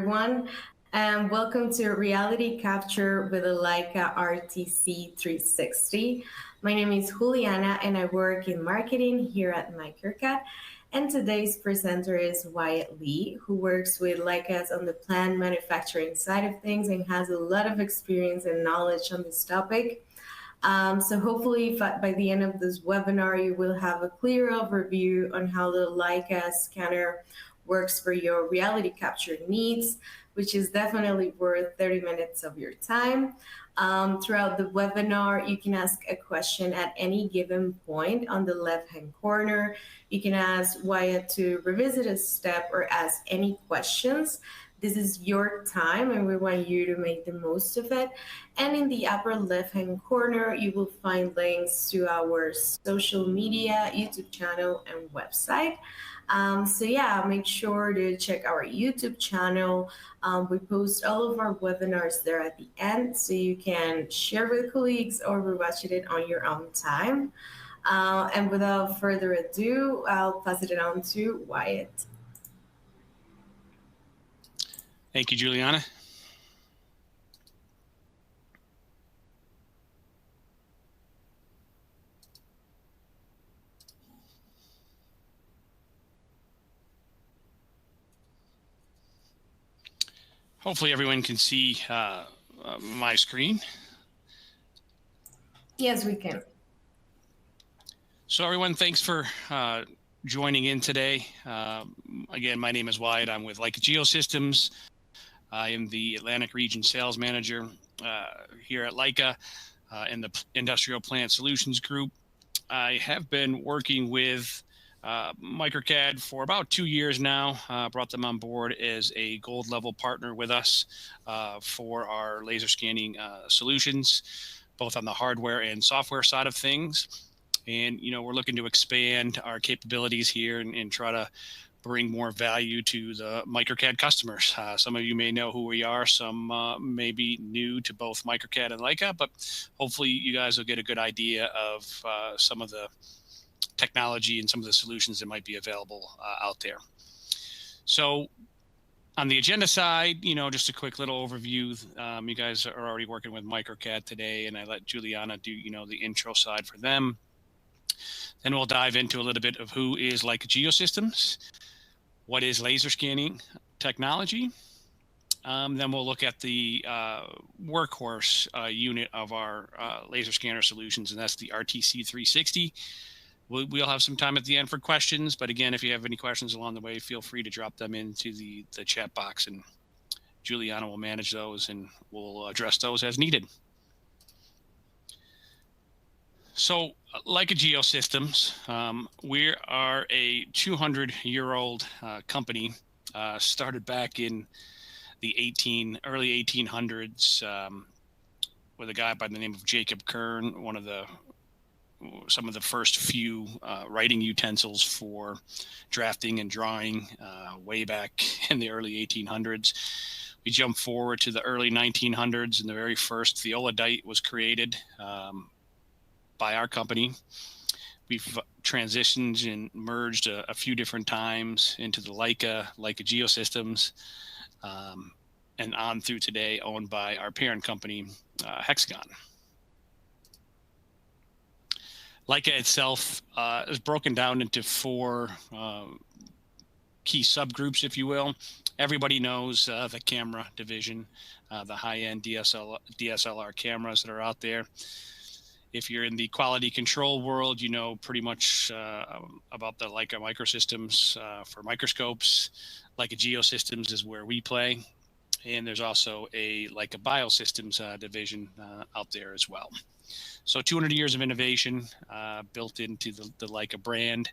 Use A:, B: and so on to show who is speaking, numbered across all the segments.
A: everyone, and welcome to Reality Capture with a Leica RTC360. My name is Juliana, and I work in marketing here at MicroCAD. And today's presenter is Wyatt Lee, who works with Leicas on the plant manufacturing side of things and has a lot of experience and knowledge on this topic. So hopefully by the end of this webinar, you will have a clear overview on how the Leica scanner works for your reality capture needs, which is definitely worth 30 minutes of your time. Throughout the webinar, you can ask a question at any given point on the left-hand corner. You can ask Wyatt to revisit a step or ask any questions. This is your time, and we want you to make the most of it. And in the upper left-hand corner, you will find links to our social media, YouTube channel, and website. So yeah, make sure to check our YouTube channel. We post all of our webinars there at the end, so you can share with colleagues or rewatch it on your own time. And without further ado, I'll pass it on to Wyatt.
B: Thank you, Juliana. Hopefully everyone can see my screen.
A: Yes, we can.
B: So everyone, thanks for joining in today. Again, my name is Wyatt. I'm with Leica Geosystems. I am the Atlantic Region Sales Manager here at Leica in the Industrial Plant Solutions Group. I have been working with MicroCAD for about 2 years now. Brought them on board as a gold level partner with us for our laser scanning solutions, both on the hardware and software side of things. And, you know, we're looking to expand our capabilities here and try to bring more value to the MicroCAD customers. Some of you may know who we are. Some may be new to both MicroCAD and Leica, but hopefully you guys will get a good idea of some of the technology and some of the solutions that might be available out there. So on the agenda side, you know, just a quick little overview. You guys are already working with MicroCAD today, and I let Juliana do, you know, the intro side for them. Then we'll dive into a little bit of who is Leica Geosystems, what is laser scanning technology. Then we'll look at the workhorse unit of our laser scanner solutions, and that's the RTC360. We'll have some time at the end for questions, but again, if you have any questions along the way, feel free to drop them into the chat box, and Juliana will manage those and we'll address those as needed. So Leica Geosystems, we are a 200-year-old company, started back in the early 1800s with a guy by the name of Jacob Kern, some of the first few writing utensils for drafting and drawing way back in the early 1800s. We jump forward to the early 1900s, and the very first theodolite was created by our company. We've transitioned and merged a few different times into the Leica Geosystems, and on through today, owned by our parent company, Hexagon. Leica itself is broken down into 4 key subgroups, if you will. Everybody knows the camera division, the high-end DSLR cameras that are out there. If you're in the quality control world, you know pretty much about the Leica microsystems for microscopes. Leica Geosystems is where we play. And there's also a Leica Biosystems division out there as well. So 200 years of innovation built into the Leica brand.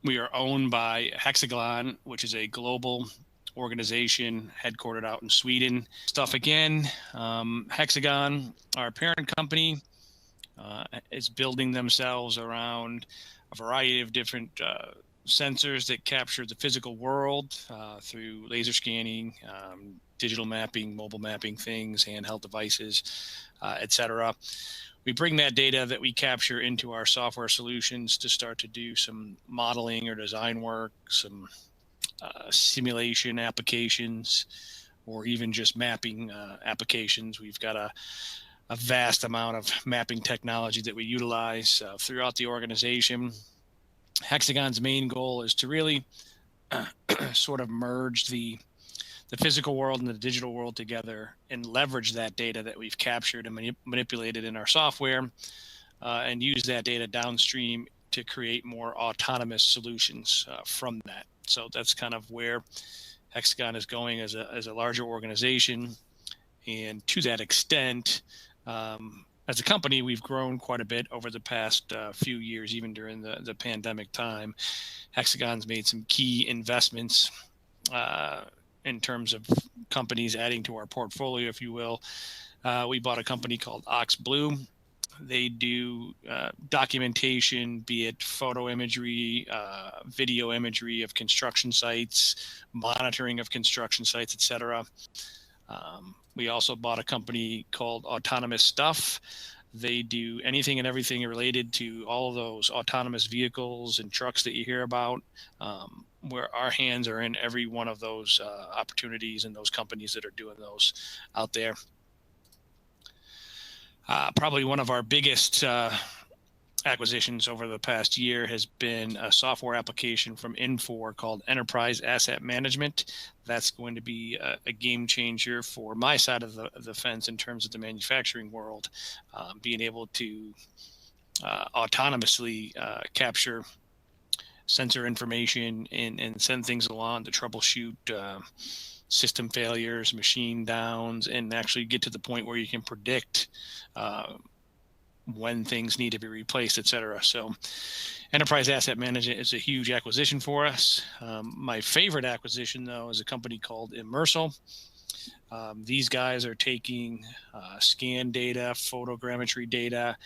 B: We are owned by Hexagon, which is a global organization headquartered out in Sweden. Hexagon, our parent company, is building themselves around a variety of different sensors that capture the physical world through laser scanning, digital mapping, mobile mapping things, handheld devices, etc. We bring that data that we capture into our software solutions to start to do some modeling or design work, some simulation applications, or even just mapping applications. We've got a vast amount of mapping technology that we utilize throughout the organization. Hexagon's main goal is to really sort of merge the physical world and the digital world together and leverage that data that we've captured and manipulated in our software and use that data downstream to create more autonomous solutions from that. So that's kind of where Hexagon is going as a larger organization. And to that extent, as a company, we've grown quite a bit over the past few years, even during the pandemic time. Hexagon's made some key investments in terms of companies adding to our portfolio, if you will. We bought a company called OxBlue. They do documentation, be it photo imagery, video imagery of construction sites, monitoring of construction sites, etc. We also bought a company called Autonomous Stuff. They do anything and everything related to all of those autonomous vehicles and trucks that you hear about, where our hands are in every one of those opportunities and those companies that are doing those out there. Probably one of our biggest acquisitions over the past year has been a software application from Infor called Enterprise Asset Management. That's going to be a game changer for my side of the fence in terms of the manufacturing world, being able to autonomously capture sensor information and send things along to troubleshoot system failures, machine downs, and actually get to the point where you can predict when things need to be replaced, et cetera. So Enterprise Asset Management is a huge acquisition for us. My favorite acquisition, though, is a company called Inertial. These guys are taking scan data, photogrammetry data,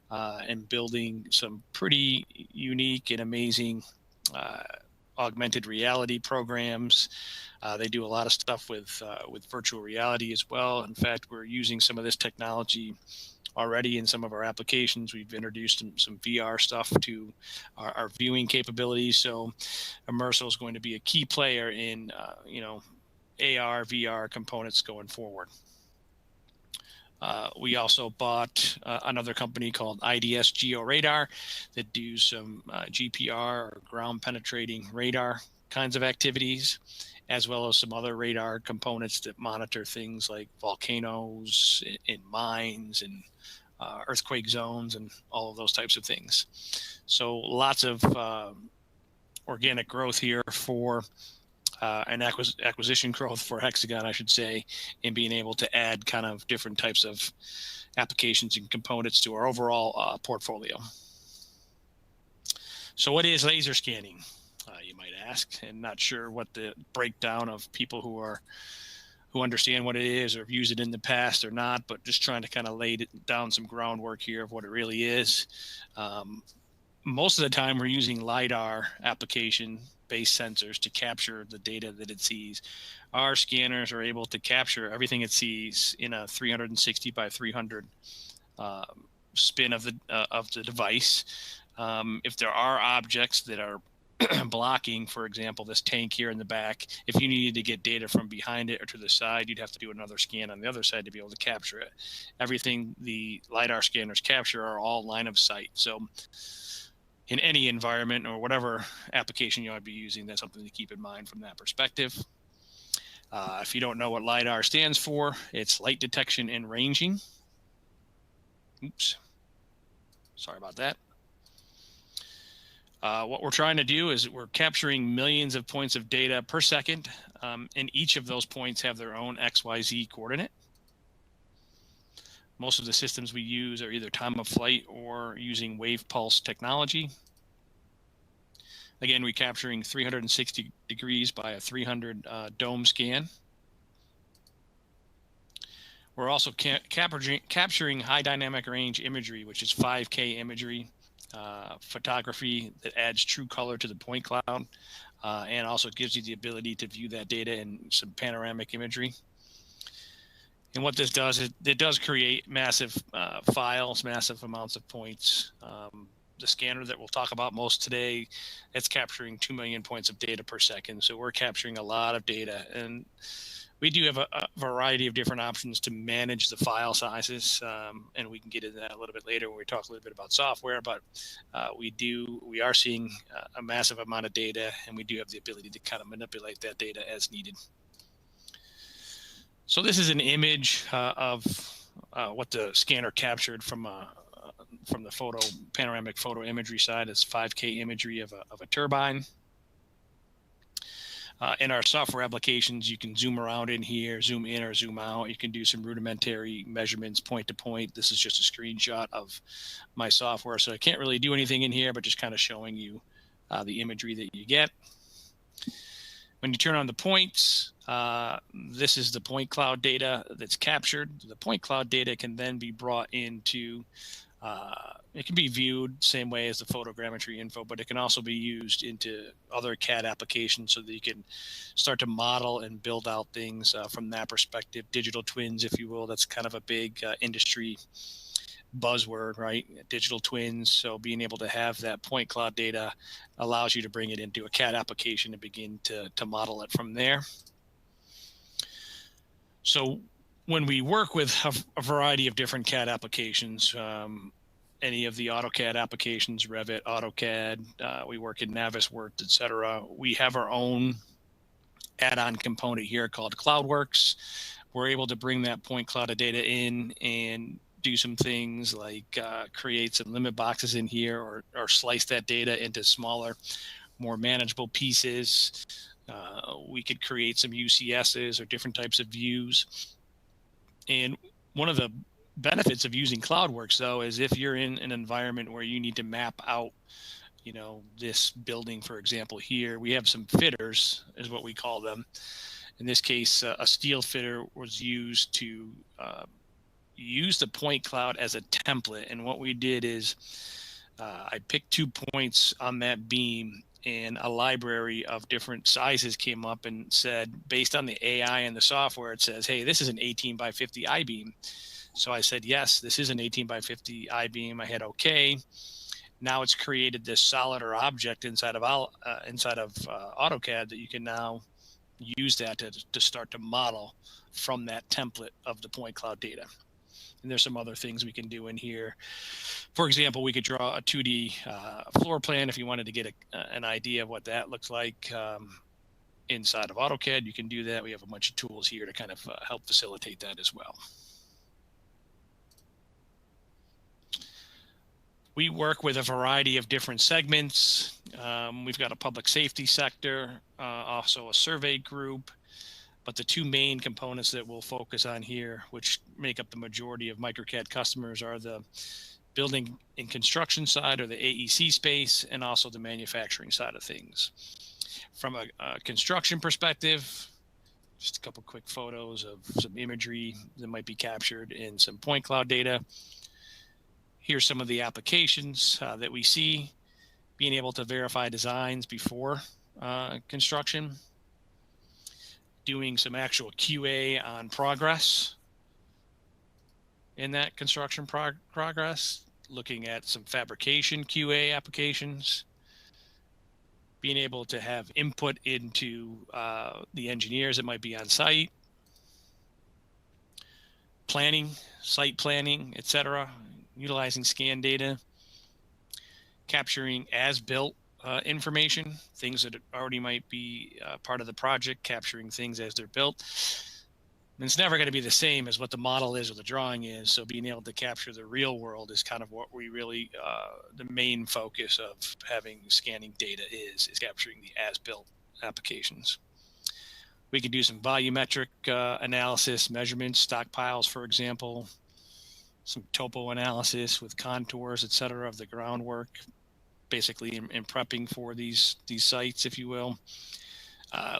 B: and building some pretty unique and amazing augmented reality programs. They do a lot of stuff with virtual reality as well. In fact, we're using some of this technology already in some of our applications. We've introduced some VR stuff to our viewing capabilities. So Inertial is going to be a key player in AR, VR components going forward. We also bought another company called IDS GeoRadar that do some GPR or ground penetrating radar kinds of activities, as well as some other radar components that monitor things like volcanoes and mines and earthquake zones and all of those types of things. So lots of organic growth here for an acquisition growth for Hexagon, I should say, in being able to add kind of different types of applications and components to our overall portfolio. So what is laser scanning, you might ask, and not sure what the breakdown of people who understand what it is or have used it in the past or not, but just trying to kind of lay down some groundwork here of what it really is. Most of the time we're using LiDAR application-based sensors to capture the data that it sees. Our scanners are able to capture everything it sees in a 360 by 300 spin of the device. If there are objects that are blocking, for example, this tank here in the back, if you needed to get data from behind it or to the side, you'd have to do another scan on the other side to be able to capture it. Everything the LiDAR scanners capture are all line of sight. So in any environment or whatever application you might be using, that's something to keep in mind from that perspective. If you don't know what LiDAR stands for, it's light detection and ranging. Oops. Sorry about that. What we're trying to do is we're capturing millions of points of data per second, and each of those points have their own XYZ coordinate. Most of the systems we use are either time of flight or using wave pulse technology. Again, we're capturing 360 degrees by a 300 dome scan. We're also capturing high dynamic range imagery, which is 5K imagery. Photography that adds true color to the point cloud and also gives you the ability to view that data in some panoramic imagery. And what this does is it does create massive files, massive amounts of points. scanner that we'll talk about most today, it's capturing 2 million points of data per second. So we're capturing a lot of data, and we do have a variety of different options to manage the file sizes, and we can get into that a little bit later when we talk a little bit about software. But we are seeing a massive amount of data, and we do have the ability to kind of manipulate that data as needed. So this is an image of what the scanner captured from the panoramic photo imagery side. It's 5K imagery of a turbine. In our software applications, you can zoom around in here, zoom in or zoom out. You can do some rudimentary measurements point to point. This is just a screenshot of my software, so I can't really do anything in here, but just kind of showing you the imagery that you get. When you turn on the points, this is the point cloud data that's captured. The point cloud data can then be brought into it can be viewed same way as the photogrammetry info, but it can also be used into other CAD applications so that you can start to model and build out things from that perspective. Digital twins, if you will, that's kind of a big industry buzzword, right? Digital twins. So being able to have that point cloud data allows you to bring it into a CAD application and begin to model it from there. So when we work with a variety of different CAD applications, any of the AutoCAD applications, Revit, AutoCAD, we work in Navisworks, etc. We have our own add-on component here called Cloudworks. We're able to bring that point cloud of data in and do some things like create some limit boxes in here, or slice that data into smaller, more manageable pieces. We could create some UCSs or different types of views. And one of the benefits of using Cloudworks, though, is if you're in an environment where you need to map out, this building, for example, here, we have some fitters, is what we call them. In this case, a steel fitter was used to use the point cloud as a template. And what we did is I picked 2 points on that beam, and a library of different sizes came up and said, based on the AI and the software, it says, hey, this is an 18 by 50 I-beam. So I said, yes, this is an 18 by 50 I-beam. I hit OK. Now it's created this solid or object inside of AutoCAD that you can now use that to start to model from that template of the point cloud data. And there's some other things we can do in here. For example, we could draw a 2D floor plan if you wanted to get an idea of what that looks like inside of AutoCAD. You can do that. We have a bunch of tools here to kind of help facilitate that as well. We work with a variety of different segments. We've got a public safety sector, also a survey group. But the 2 main components that we'll focus on here, which make up the majority of MicroCAD customers, are the building and construction side, or the AEC space, and also the manufacturing side of things. From a construction perspective, just a couple quick photos of some imagery that might be captured in some point cloud data. Here's some of the applications that we see: being able to verify designs before construction, doing some actual QA on progress in that construction progress, looking at some fabrication QA applications, being able to have input into the engineers that might be on site, planning, site planning, etc., utilizing scan data, capturing as-built information, things that already might be part of the project, capturing things as they're built. And it's never going to be the same as what the model is or the drawing is. So being able to capture the real world is kind of what we really, the main focus of having scanning data is capturing the as-built applications. We can do some volumetric analysis, measurements, stockpiles, for example, some topo analysis with contours, et cetera, of the groundwork, basically in prepping for these sites, if you will.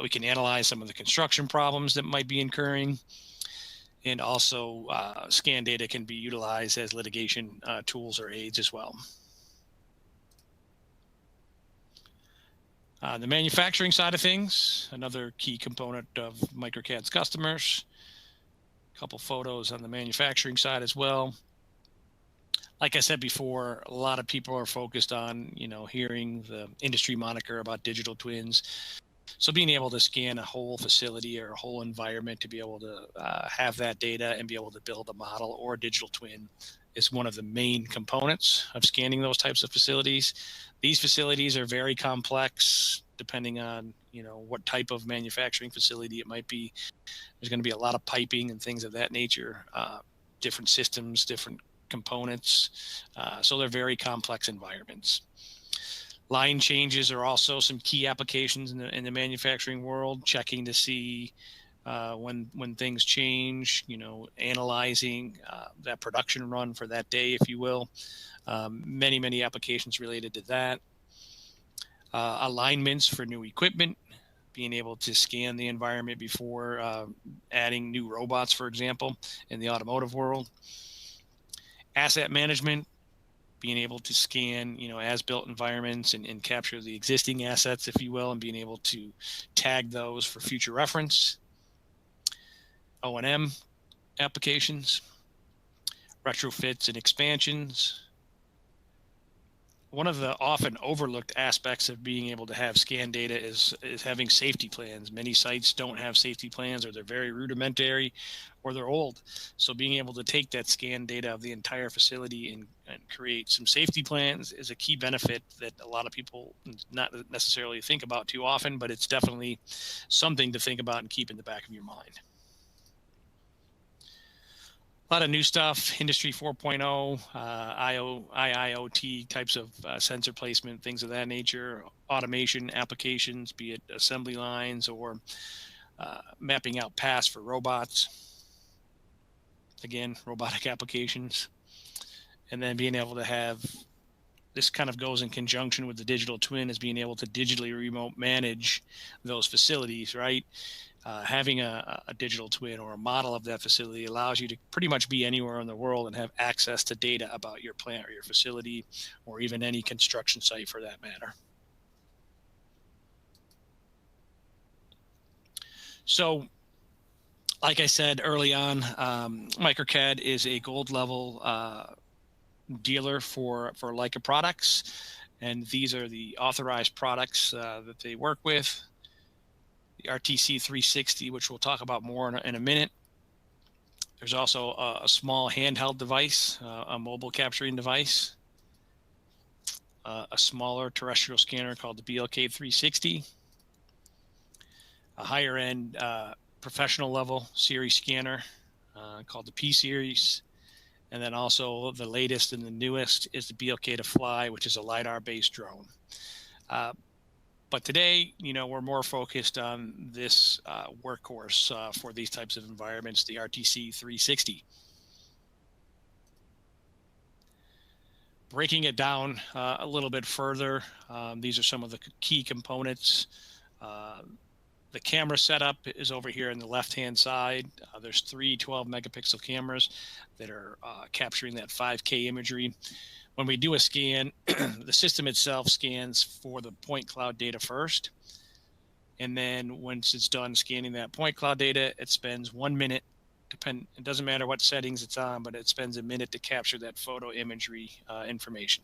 B: We can analyze some of the construction problems that might be occurring, and also scan data can be utilized as litigation tools or aids as well. The manufacturing side of things, another key component of MicroCAD's customers. A couple photos on the manufacturing side as well. like I said before, a lot of people are focused on, hearing the industry moniker about digital twins. So being able to scan a whole facility or a whole environment to be able to have that data and be able to build a model or a digital twin is one of the main components of scanning those types of facilities. These facilities are very complex depending on, what type of manufacturing facility it might be. There's going to be a lot of piping and things of that nature, different systems, different components. So they're very complex environments. Line changes are also some key applications in the manufacturing world, checking to see when things change, analyzing that production run for that day, if you will. Many applications related to that. Alignments for new equipment, being able to scan the environment before adding new robots, for example, in the automotive world. Asset management, being able to scan, as-built environments and capture the existing assets, if you will, and being able to tag those for future reference. O&M applications, retrofits and expansions. One of the often overlooked aspects of being able to have scan data is having safety plans. Many sites don't have safety plans, or they're very rudimentary, or they're old. So being able to take that scan data of the entire facility and create some safety plans is a key benefit that a lot of people not necessarily think about too often, but it's definitely something to think about and keep in the back of your mind. A lot of new stuff, Industry 4.0, IIoT types of sensor placement, things of that nature, automation applications, be it assembly lines or mapping out paths for robots. Again, robotic applications. And then being able to have, this kind of goes in conjunction with the digital twin, is being able to digitally remote manage those facilities, right? Having a digital twin or a model of that facility allows you to pretty much be anywhere in the world and have access to data about your plant or your facility, or even any construction site for that matter. So, like I said early on, MicroCAD is a gold level dealer for Leica Products, and these are the authorized products that they work with. The RTC360, which we'll talk about more in a minute. There's also a small handheld device, a mobile capturing device, a smaller terrestrial scanner called the BLK360, a higher end professional level series scanner called the P series, and then also the latest and the newest is the BLK to Fly, which is a LiDAR based drone. But today, we're more focused on this workhorse for these types of environments, the RTC360. Breaking it down a little bit further, these are some of the key components. The camera setup is over here on the left-hand side. There's 3 12 megapixel cameras that are capturing that 5K imagery. When we do a scan, the system itself scans for the point cloud data first. And then once it's done scanning that point cloud data, it spends 1 minute. It doesn't matter what settings it's on, but it spends a minute to capture that photo imagery information.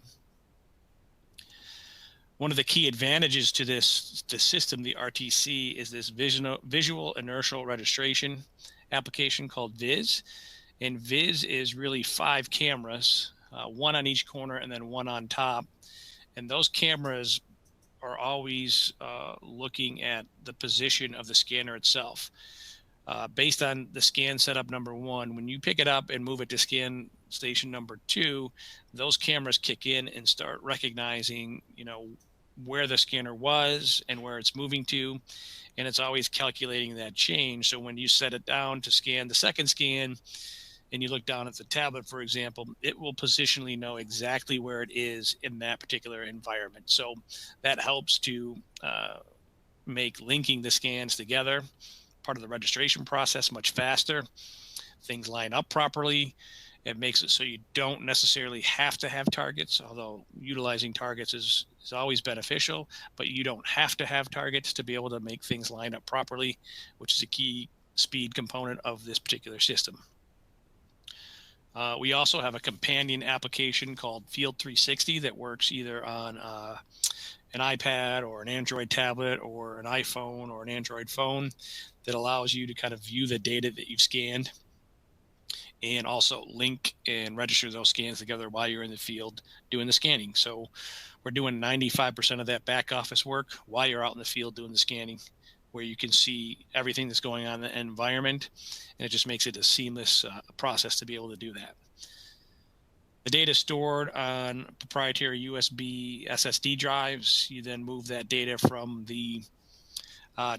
B: One of the key advantages to this system, the RTC, is this visual inertial registration application called VIS. And VIS is really 5 cameras, 1 on each corner and then 1 on top. And those cameras are always looking at the position of the scanner itself. Based on the scan setup number 1, when you pick it up and move it to scan station number 2, those cameras kick in and start recognizing, where the scanner was and where it's moving to. And it's always calculating that change. So when you set it down to scan the second scan, and you look down at the tablet, for example, it will positionally know exactly where it is in that particular environment. So that helps to make linking the scans together, part of the registration process, much faster. Things line up properly. It makes it so you don't necessarily have to have targets, although utilizing targets is always beneficial, but you don't have to have targets to be able to make things line up properly, which is a key speed component of this particular system. We also have a companion application called Field 360 that works either on an iPad or an Android tablet or an iPhone or an Android phone that allows you to kind of view the data that you've scanned and also link and register those scans together while you're in the field doing the scanning. So we're doing 95% of that back office work while you're out in the field doing the scanning, where you can see everything that's going on in the environment, and it just makes it a seamless process to be able to do that. The data is stored on proprietary USB SSD drives. You then move that data from the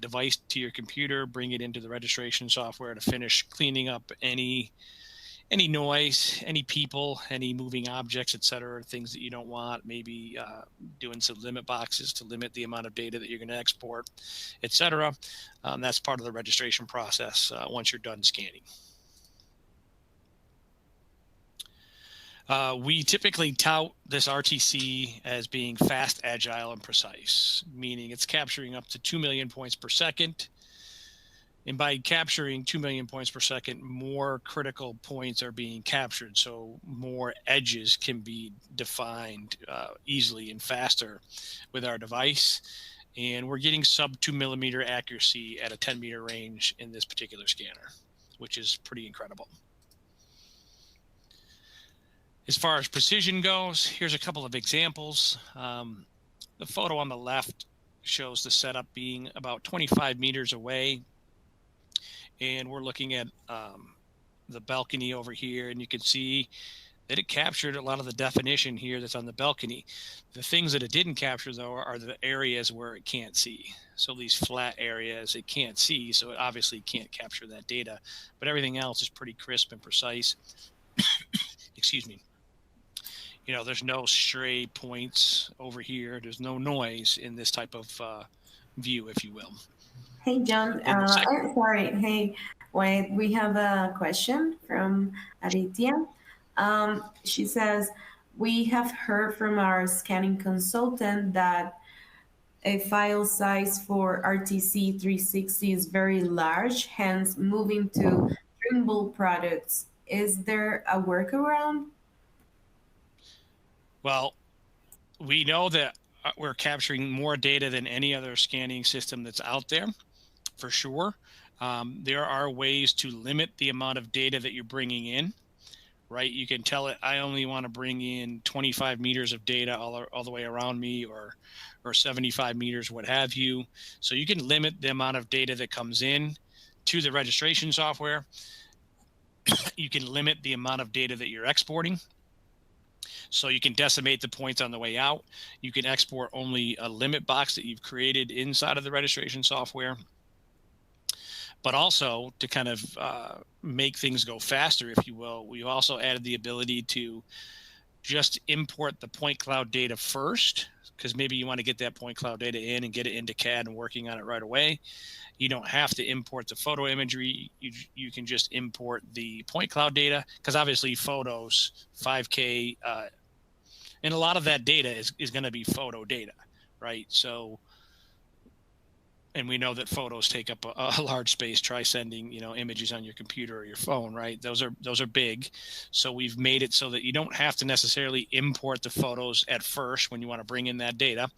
B: device to your computer, bring it into the registration software to finish cleaning up any noise, any people, any moving objects, etc., things that you don't want, maybe doing some limit boxes to limit the amount of data that you're going to export, etc. That's part of the registration process once you're done scanning. We typically tout this RTC as being fast, agile, and precise, meaning it's capturing up to 2 million points per second. And by capturing 2 million points per second, more critical points are being captured. So more edges can be defined easily and faster with our device. And we're getting sub 2 millimeter accuracy at a 10 meter range in this particular scanner, which is pretty incredible. As far as precision goes, here's a couple of examples. The photo on the left shows the setup being about 25 meters away. And we're looking at the balcony over here, and you can see that it captured a lot of the definition here that's on the balcony. The things that it didn't capture, though, are the areas where it can't see. So these flat areas it can't see, so it obviously can't capture that data. But everything else is pretty crisp and precise. Excuse me. You know, there's no stray points over here. There's no noise in this type of view, if you will.
A: Hey, John. Sorry. Hey, wait. We have a question from Aditya. She says, we have heard from our scanning consultant that a file size for RTC360 is very large, hence moving to Trimble products. Is there a workaround?
B: Well, we know that we're capturing more data than any other scanning system that's out there, for sure. There are ways to limit the amount of data that you're bringing in, right? You can tell it, I only want to bring in 25 meters of data all the way around me, or 75 meters, what have you. So you can limit the amount of data that comes in to the registration software. You can limit the amount of data that you're exporting. So you can decimate the points on the way out. You can export only a limit box that you've created inside of the registration software. But also, to kind of make things go faster, if you will, we've also added the ability to just import the point cloud data first, because maybe you want to get that point cloud data in and get it into CAD and working on it right away. You don't have to import the photo imagery. You can just import the point cloud data, because obviously photos, 5K, and a lot of that data is going to be photo data, right? So, and we know that photos take up a large space. Try sending, images on your computer or your phone, right? Those are big. So we've made it so that you don't have to necessarily import the photos at first when you want to bring in that data.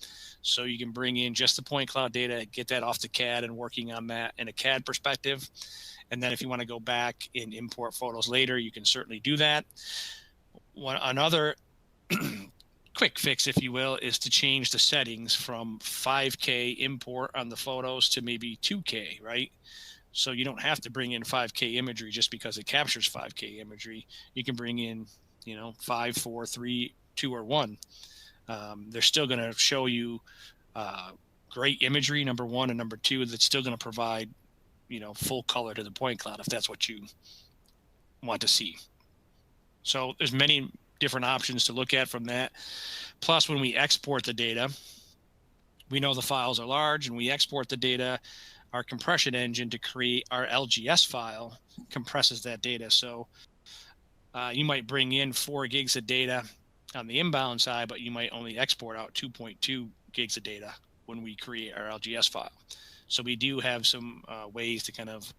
B: So you can bring in just the point cloud data, get that off to CAD and working on that in a CAD perspective. And then if you want to go back and import photos later, you can certainly do that. Another quick fix, if you will, is to change the settings from 5K import on the photos to maybe 2K, right? So you don't have to bring in 5K imagery just because it captures 5K imagery. You can bring in, 5, 4, 3, 2, or 1. They're still going to show you great imagery, number one, and number two, that's still going to provide, full color to the point cloud if that's what you want to see. So there's many different options to look at from that. Plus, when we export the data, we know the files are large, and we export the data. Our compression engine to create our LGS file compresses that data. So you might bring in 4 gigs of data on the inbound side, but you might only export out 2.2 gigs of data when we create our LGS file. So we do have some ways to kind of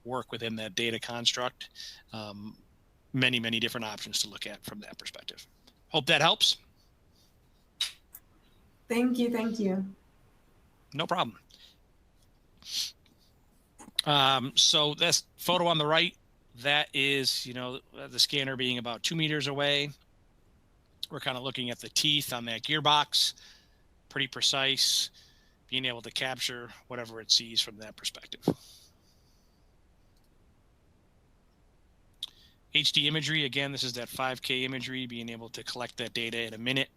B: work within that data construct. many, many different options to look at from that perspective. Hope that helps.
A: Thank you. Thank you.
B: No problem. So this photo on the right, that is, the scanner being about 2 meters away. We're kind of looking at the teeth on that gearbox, pretty precise, being able to capture whatever it sees from that perspective. HD imagery, again, this is that 5K imagery, being able to collect that data in a minute.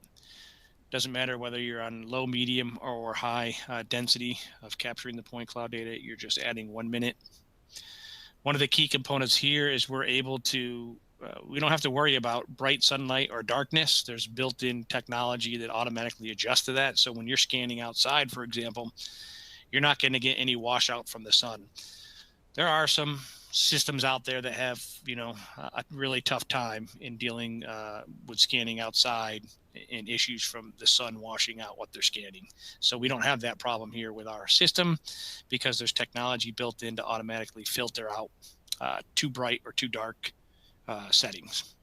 B: Doesn't matter whether you're on low, medium, or high density of capturing the point cloud data, you're just adding 1 minute. One of the key components here is we're able to, we don't have to worry about bright sunlight or darkness. There's built-in technology that automatically adjusts to that. So when you're scanning outside, for example, you're not going to get any washout from the sun. There are some systems out there that have, a really tough time in dealing with scanning outside and issues from the sun washing out what they're scanning. So we don't have that problem here with our system because there's technology built in to automatically filter out too bright or too dark settings.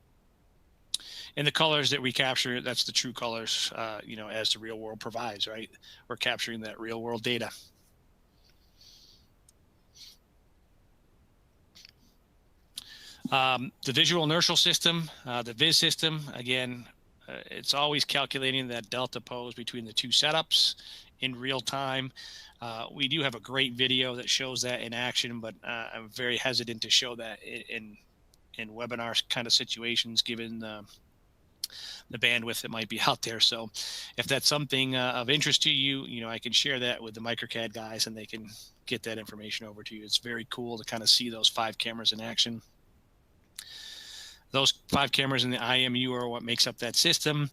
B: And the colors that we capture, that's the true colors, as the real world provides, right? We're capturing that real world data. The visual inertial system, the VIS system, again, it's always calculating that delta pose between the two setups in real time. We do have a great video that shows that in action, but I'm very hesitant to show that in webinar kind of situations, given the bandwidth that might be out there. So if that's something of interest to you, I can share that with the MicroCAD guys and they can get that information over to you. It's very cool to kind of see those 5 cameras in action. Those 5 cameras in the IMU are what makes up that system.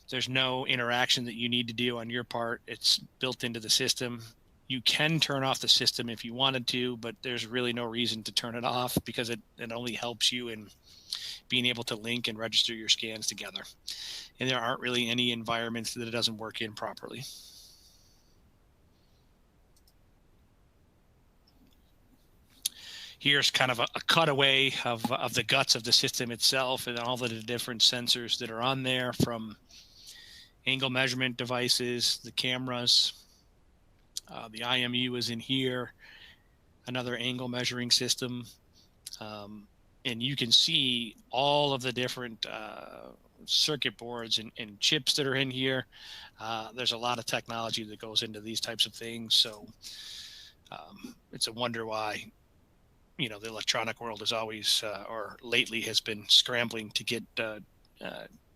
B: There's no interaction that you need to do on your part. It's built into the system. You can turn off the system if you wanted to, but there's really no reason to turn it off because it only helps you in being able to link and register your scans together. And there aren't really any environments that it doesn't work in properly. Here's kind of a cutaway of the guts of the system itself and all of the different sensors that are on there, from angle measurement devices, the cameras, the IMU is in here, another angle measuring system. And you can see all of the different circuit boards and chips that are in here. There's a lot of technology that goes into these types of things. So it's a wonder why the electronic world is always, or lately has been scrambling to get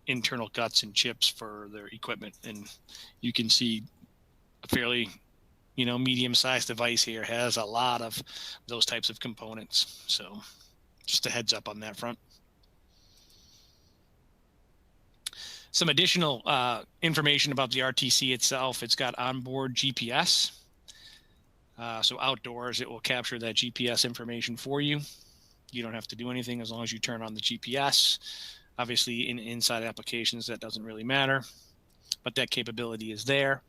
B: internal guts and chips for their equipment. And you can see a fairly, medium-sized device here has a lot of those types of components. So just a heads up on that front. Some additional information about the RTC itself. It's got onboard GPS. So outdoors, it will capture that GPS information for you. You don't have to do anything as long as you turn on the GPS. Obviously, in inside applications, that doesn't really matter, but that capability is there.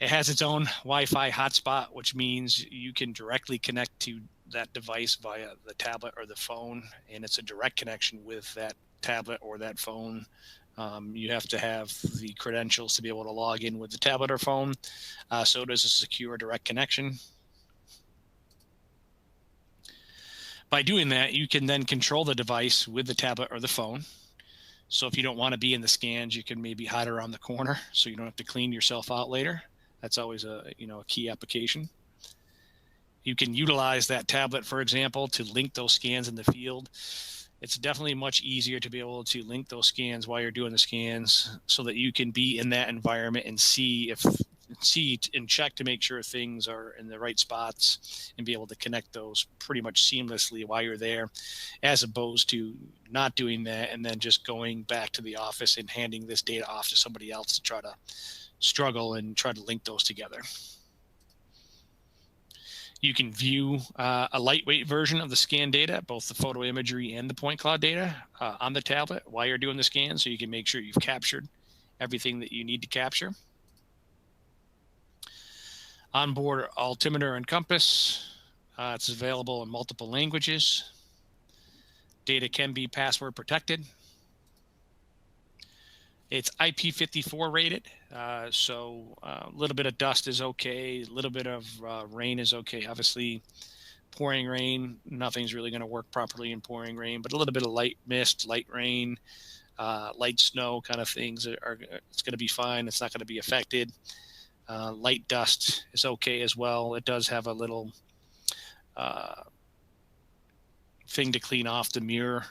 B: It has its own Wi-Fi hotspot, which means you can directly connect to that device via the tablet or the phone, and it's a direct connection with that tablet or that phone. You have to have the credentials to be able to log in with the tablet or phone. So it is a secure direct connection. By doing that, you can then control the device with the tablet or the phone. So if you don't want to be in the scans, you can maybe hide around the corner so you don't have to clean yourself out later. That's always a key application. You can utilize that tablet, for example, to link those scans in the field. It's definitely much easier to be able to link those scans while you're doing the scans so that you can be in that environment and see and check to make sure things are in the right spots and be able to connect those pretty much seamlessly while you're there, as opposed to not doing that and then just going back to the office and handing this data off to somebody else to try to struggle and try to link those together. You can view a lightweight version of the scan data, both the photo imagery and the point cloud data on the tablet while you're doing the scan, so you can make sure you've captured everything that you need to capture. Onboard altimeter and compass. It's available in multiple languages. Data can be password protected. It's IP54 rated, so a little bit of dust is okay. A little bit of rain is okay. Obviously, pouring rain, nothing's really going to work properly in pouring rain, but a little bit of light mist, light rain, light snow kind of things it's going to be fine. It's not going to be affected. Light dust is okay as well. It does have a little thing to clean off the mirror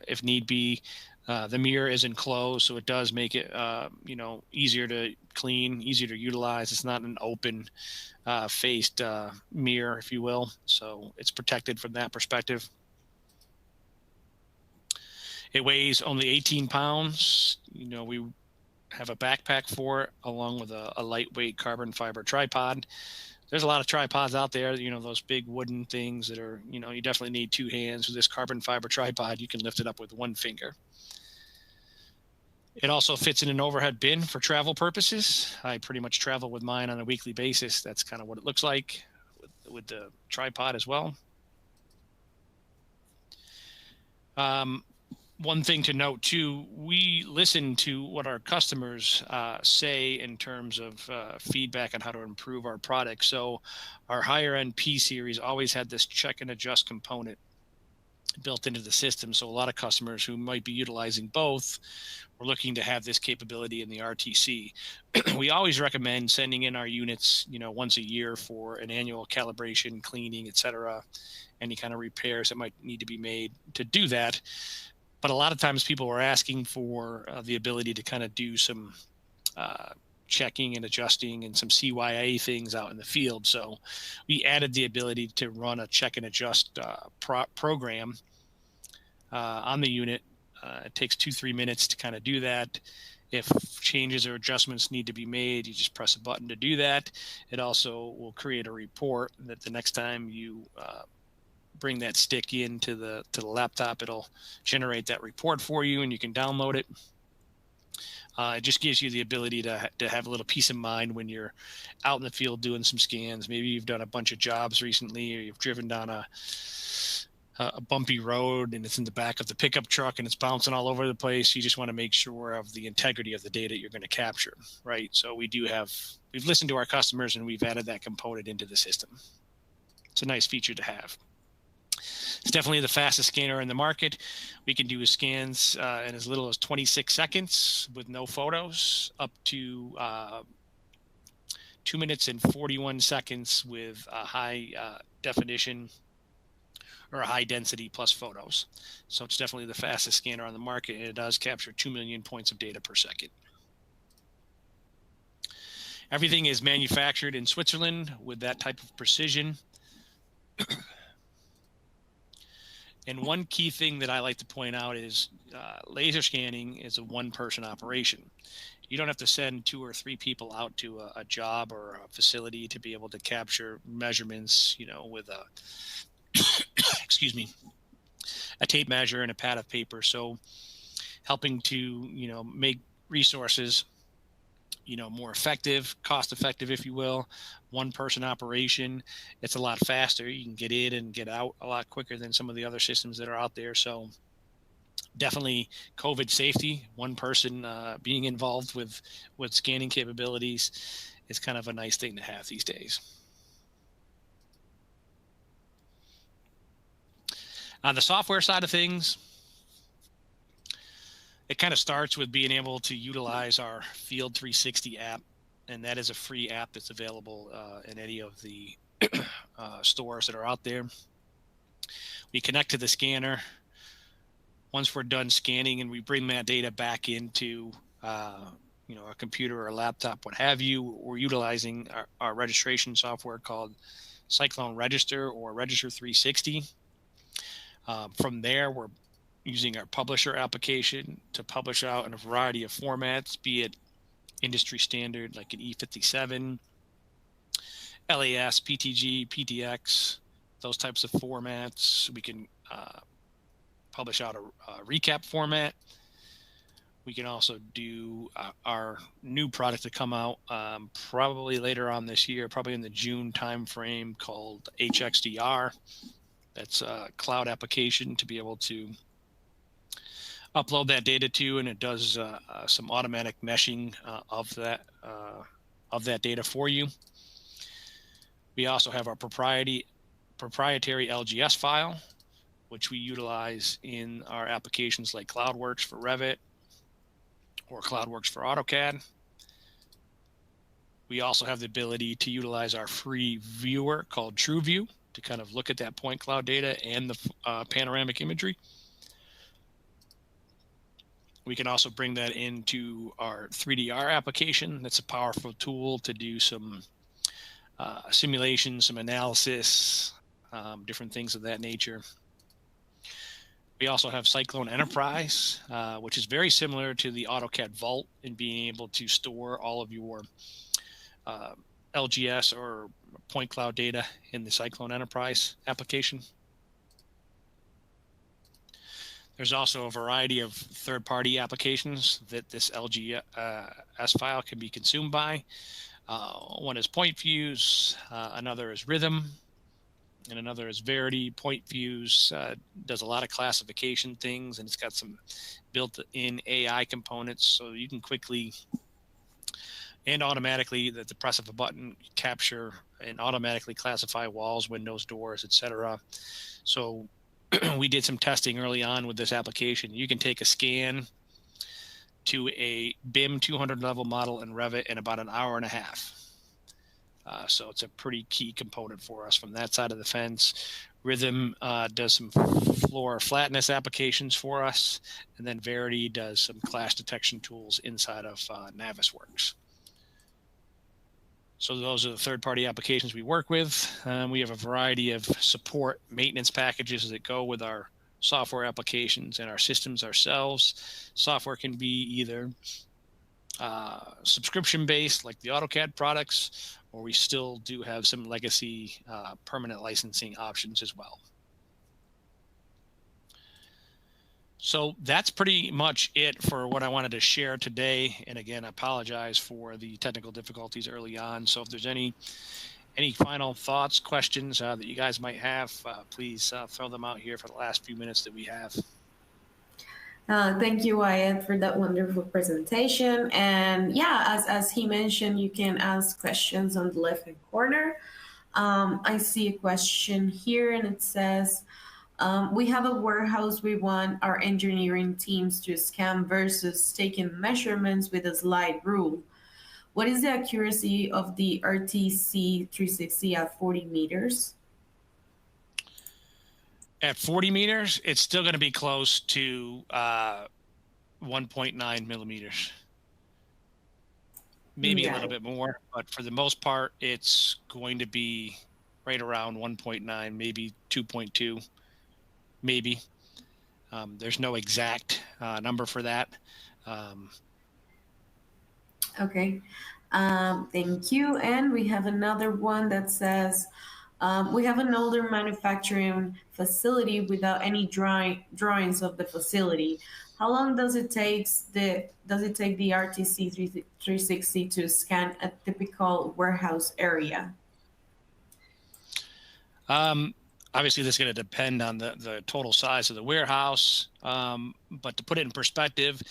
B: if need be. The mirror is enclosed, so it does make it easier to clean, easier to utilize. It's not an open faced mirror, if you will, so it's protected from that perspective. It weighs only 18 pounds. We have a backpack for it, along with a lightweight carbon fiber tripod. There's a lot of tripods out there, those big wooden things that are, you definitely need two hands. With this carbon fiber tripod, you can lift it up with one finger. It also fits in an overhead bin for travel purposes. I pretty much travel with mine on a weekly basis. That's kind of what it looks like with the tripod as well. One thing to note too, we listen to what our customers say in terms of feedback on how to improve our product. So our higher end P series always had this check and adjust component built into the system. So a lot of customers who might be utilizing both were looking to have this capability in the RTC. We always recommend sending in our units, once a year for an annual calibration, cleaning, etc. Any kind of repairs that might need to be made to do that. But a lot of times people were asking for the ability to kind of do some checking and adjusting and some CYA things out in the field. So we added the ability to run a check and adjust program on the unit. It takes 2-3 minutes to kind of do that. If changes or adjustments need to be made, you just press a button to do that. It also will create a report that the next time you bring that stick into the laptop, it'll generate that report for you, and you can download it. It just gives you the ability to have a little peace of mind when you're out in the field doing some scans. Maybe you've done a bunch of jobs recently, or you've driven down a bumpy road and it's in the back of the pickup truck and it's bouncing all over the place. You just want to make sure of the integrity of the data you're going to capture, right? So we've listened to our customers and we've added that component into the system. It's a nice feature to have. It's definitely the fastest scanner in the market. We can do scans in as little as 26 seconds with no photos, up to 2 minutes and 41 seconds with a high definition or a high density plus photos. So it's definitely the fastest scanner on the market, and it does capture 2 million points of data per second. Everything is manufactured in Switzerland with that type of precision. And one key thing that I like to point out is laser scanning is a one-person operation. You don't have to send 2 or 3 people out to a job or a facility to be able to capture measurements, with a, excuse me, a tape measure and a pad of paper. So helping to, make resources, more effective, cost effective, if you will. One person operation. It's a lot faster. You can get in and get out a lot quicker than some of the other systems that are out there. So definitely COVID safety, one person being involved with scanning capabilities is kind of a nice thing to have these days. On the software side of things, it kind of starts with being able to utilize our Field 360 app, and that is a free app that's available in any of the stores that are out there. We connect to the scanner. Once we're done scanning, and we bring that data back into a computer or a laptop, what have you, we're utilizing our registration software called Cyclone Register or Register 360. From there, we're using our publisher application to publish out in a variety of formats, be it industry standard like an E57, LAS, PTG, PTX, those types of formats. We can publish out a recap format. We can also do our new product to come out probably later on this year, probably in the June timeframe, called HXDR. That's a cloud application to be able to upload that data to, and it does some automatic meshing of that data for you. We also have our proprietary LGS file, which we utilize in our applications like Cloudworks for Revit or Cloudworks for AutoCAD. We also have the ability to utilize our free viewer called TrueView to kind of look at that point cloud data and the panoramic imagery. We can also bring that into our 3DR application. That's a powerful tool to do some simulation, some analysis, different things of that nature. We also have Cyclone Enterprise, which is very similar to the AutoCAD Vault in being able to store all of your LGS or point cloud data in the Cyclone Enterprise application. There's also a variety of third-party applications that this LGS file can be consumed by. One is Point Views, another is Rhythm, and another is Verity. Point Views does a lot of classification things, and it's got some built-in AI components, so you can quickly and automatically, at the press of a button, capture and automatically classify walls, windows, doors, etc. So we did some testing early on with this application. You can take a scan to a BIM 200 level model in Revit in about an hour and a half. So it's a pretty key component for us from that side of the fence. Rhythm does some floor flatness applications for us, and then Verity does some clash detection tools inside of Navisworks. So those are the third-party applications we work with. We have a variety of support maintenance packages that go with our software applications and our systems ourselves. Software can be either subscription-based, like the AutoCAD products, or we still do have some legacy permanent licensing options as well. So that's pretty much it for what I wanted to share today. And again, I apologize for the technical difficulties early on. So if there's any final thoughts, questions that you guys might have, please throw them out here for the last few minutes that we have.
A: Thank you, Wyatt, for that wonderful presentation. And yeah, as he mentioned, you can ask questions on the left-hand corner. I see a question here, and it says, we have a warehouse we want our engineering teams to scan versus taking measurements with a slide rule. What is the accuracy of the RTC360 at 40 meters?
B: At 40 meters, it's still going to be close to 1.9 millimeters. Maybe a little bit more, but for the most part, it's going to be right around 1.9, maybe 2.2. Maybe. There's no exact number for that.
A: Okay. Thank you. And we have another one that says, we have an older manufacturing facility without any drawings of the facility. How long does it take the RTC360 to scan a typical warehouse area?
B: Obviously, this is going to depend on the total size of the warehouse. But to put it in perspective,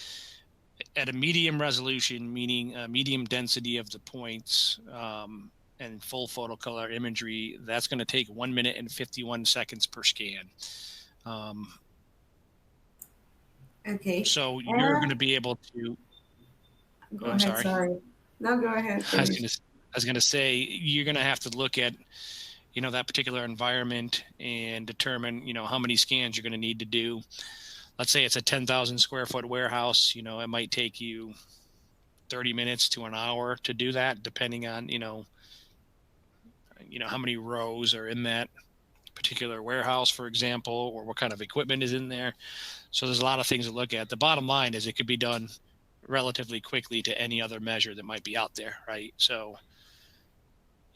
B: at a medium resolution, meaning a medium density of the points and full photo color imagery, that's going to take 1 minute and 51 seconds per scan.
A: Okay.
B: So you're going to be able to.
A: Go ahead. Sorry. No, go ahead.
B: I was going to say you're going to have to look at that particular environment and determine, how many scans you're going to need to do. Let's say it's a 10,000 square foot warehouse, it might take you 30 minutes to an hour to do that, depending on, how many rows are in that particular warehouse, for example, or what kind of equipment is in there. So there's a lot of things to look at. The bottom line is it could be done relatively quickly to any other measure that might be out there, right? So,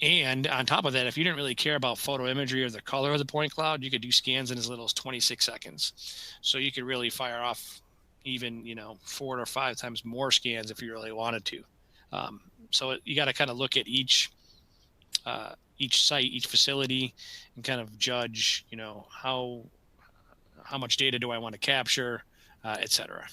B: and on top of that, if you didn't really care about photo imagery or the color of the point cloud, you could do scans in as little as 26 seconds. So you could really fire off even, 4 or 5 times more scans if you really wanted to. So you got to kind of look at each site, each facility, and kind of judge, how much data do I want to capture? etc.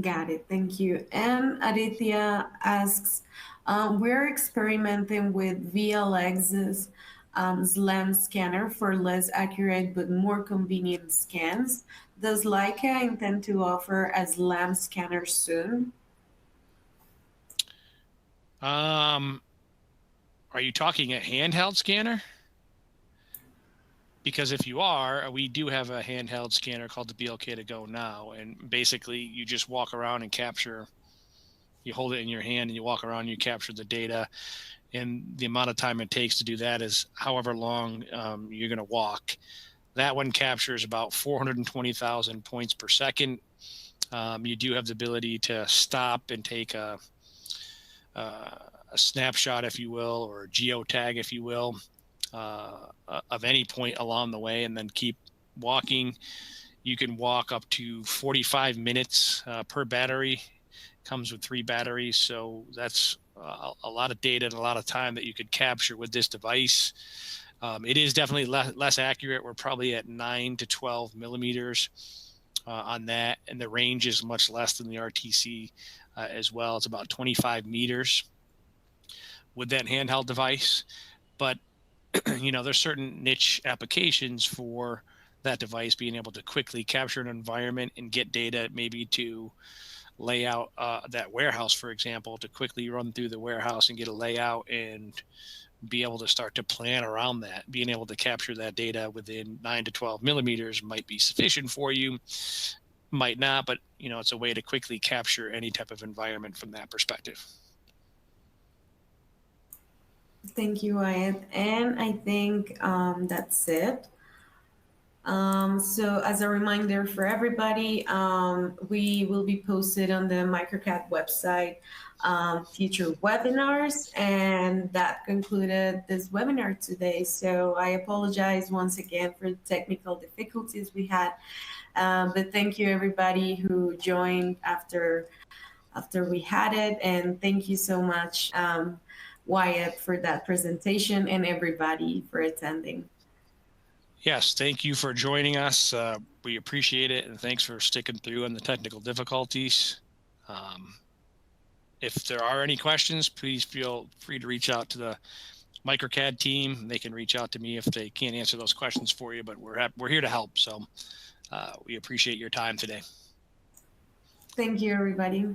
A: Got it. Thank you. And Aditya asks, we're experimenting with VLX's SLAM scanner for less accurate but more convenient scans. Does Leica intend to offer a SLAM scanner soon?
B: Are you talking a handheld scanner? Because if you are, we do have a handheld scanner called the BLK to Go now. And basically you just walk around and capture, you hold it in your hand and you walk around and you capture the data. And the amount of time it takes to do that is however long you're going to walk. That one captures about 420,000 points per second. You do have the ability to stop and take a snapshot, if you will, or a geotag, if you will, of any point along the way, and then keep walking. You can walk up to 45 minutes per battery. Comes with 3 batteries, so that's a lot of data and a lot of time that you could capture with this device. It is definitely less accurate. We're probably at 9 to 12 millimeters on that, and the range is much less than the RTC as well. It's about 25 meters with that handheld device. But there's certain niche applications for that device being able to quickly capture an environment and get data, maybe to lay out that warehouse, for example, to quickly run through the warehouse and get a layout and be able to start to plan around that. Being able to capture that data within 9 to 12 millimeters might be sufficient for you, might not, but it's a way to quickly capture any type of environment from that perspective.
A: Thank you, Wyatt. And I think that's it. So as a reminder for everybody, we will be posted on the MicroCAD website future webinars, and that concluded this webinar today. So I apologize once again for the technical difficulties we had, but thank you everybody who joined after we had it, and thank you so much, Wyatt, for that presentation, and everybody for attending.
B: Yes, thank you for joining us. We appreciate it, and thanks for sticking through on the technical difficulties. If there are any questions, please feel free to reach out to the MicroCAD team. They can reach out to me if they can't answer those questions for you, but we're here to help. So we appreciate your time today.
A: Thank you, everybody.